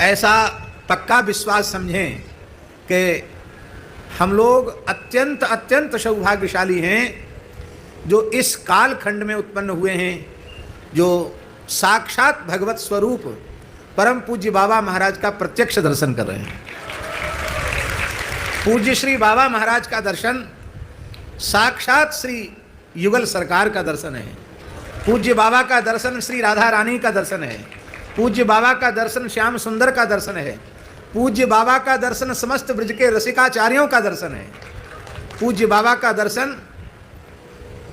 ऐसा पक्का विश्वास समझें कि हम लोग अत्यंत अत्यंत सौभाग्यशाली हैं जो इस कालखंड में उत्पन्न हुए हैं, जो साक्षात भगवत स्वरूप परम पूज्य बाबा महाराज का प्रत्यक्ष दर्शन कर रहे हैं। पूज्य श्री बाबा महाराज का दर्शन साक्षात श्री युगल सरकार का दर्शन है। पूज्य बाबा का दर्शन श्री राधा रानी का दर्शन है। पूज्य बाबा का दर्शन श्याम सुंदर का दर्शन है। पूज्य बाबा का दर्शन समस्त ब्रज के रसिकाचार्यों का दर्शन है। पूज्य बाबा का दर्शन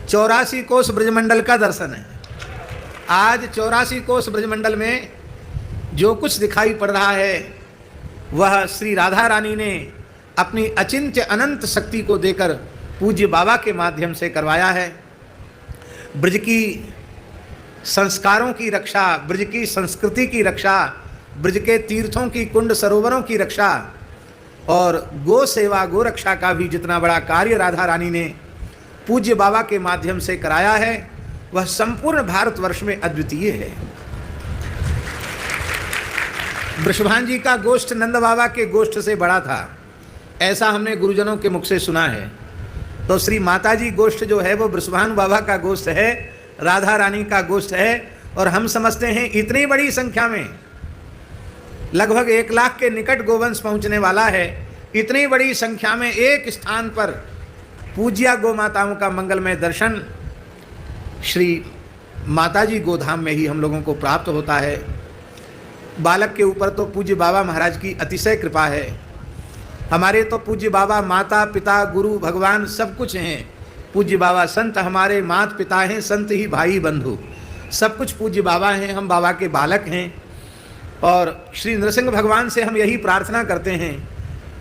84 कोस ब्रजमंडल का दर्शन है। आज 84 कोस ब्रजमंडल में जो कुछ दिखाई पड़ रहा है वह श्री राधा रानी ने अपनी अचिंत्य अनंत शक्ति को देकर पूज्य बाबा के माध्यम से करवाया है। ब्रज की संस्कारों की रक्षा, ब्रज की संस्कृति की रक्षा, ब्रज के तीर्थों की कुंड सरोवरों की रक्षा और गो सेवा गो रक्षा का भी जितना बड़ा कार्य राधा रानी ने पूज्य बाबा के माध्यम से कराया है वह संपूर्ण भारतवर्ष में अद्वितीय है। वृषभान जी का गोष्ठ नंद बाबा के गोष्ठ से बड़ा था, ऐसा हमने गुरुजनों के मुख से सुना है। तो श्री माताजी गोष्ठ जो है वो वृषभान बाबा का गोष्ठ है, राधा रानी का गोष्ठ है। और हम समझते हैं इतनी बड़ी संख्या में, लगभग 1 लाख के निकट गोवंश पहुंचने वाला है, इतनी बड़ी संख्या में एक स्थान पर पूज्या गो माताओं का मंगलमय दर्शन श्री माताजी गोधाम में ही हम लोगों को प्राप्त होता है। बालक के ऊपर तो पूज्य बाबा महाराज की अतिशय कृपा है। हमारे तो पूज्य बाबा माता पिता गुरु भगवान सब कुछ हैं। पूज्य बाबा संत हमारे माता पिता हैं, संत ही भाई बंधु, सब कुछ पूज्य बाबा हैं। हम बाबा के बालक हैं और श्री नृसिंह भगवान से हम यही प्रार्थना करते हैं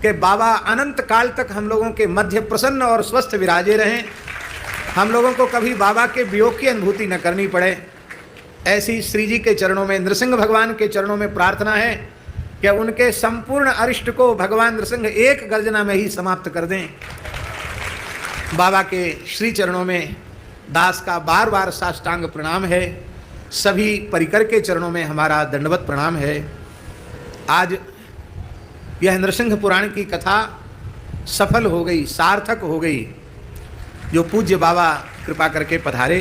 कि बाबा अनंत काल तक हम लोगों के मध्य प्रसन्न और स्वस्थ विराजे रहें, हम लोगों को कभी बाबा के वियोग की अनुभूति न करनी पड़े। ऐसी श्री जी के चरणों में, नृसिंह भगवान के चरणों में प्रार्थना है कि उनके संपूर्ण अरिष्ट को भगवान नृसिंह एक गर्जना में ही समाप्त कर दें। बाबा के श्री चरणों में दास का बार बार साष्टांग प्रणाम है। सभी परिकर के चरणों में हमारा दंडवत प्रणाम है। आज यह नृसिंह पुराण की कथा सफल हो गई, सार्थक हो गई। जो पूज्य बाबा कृपा करके पधारे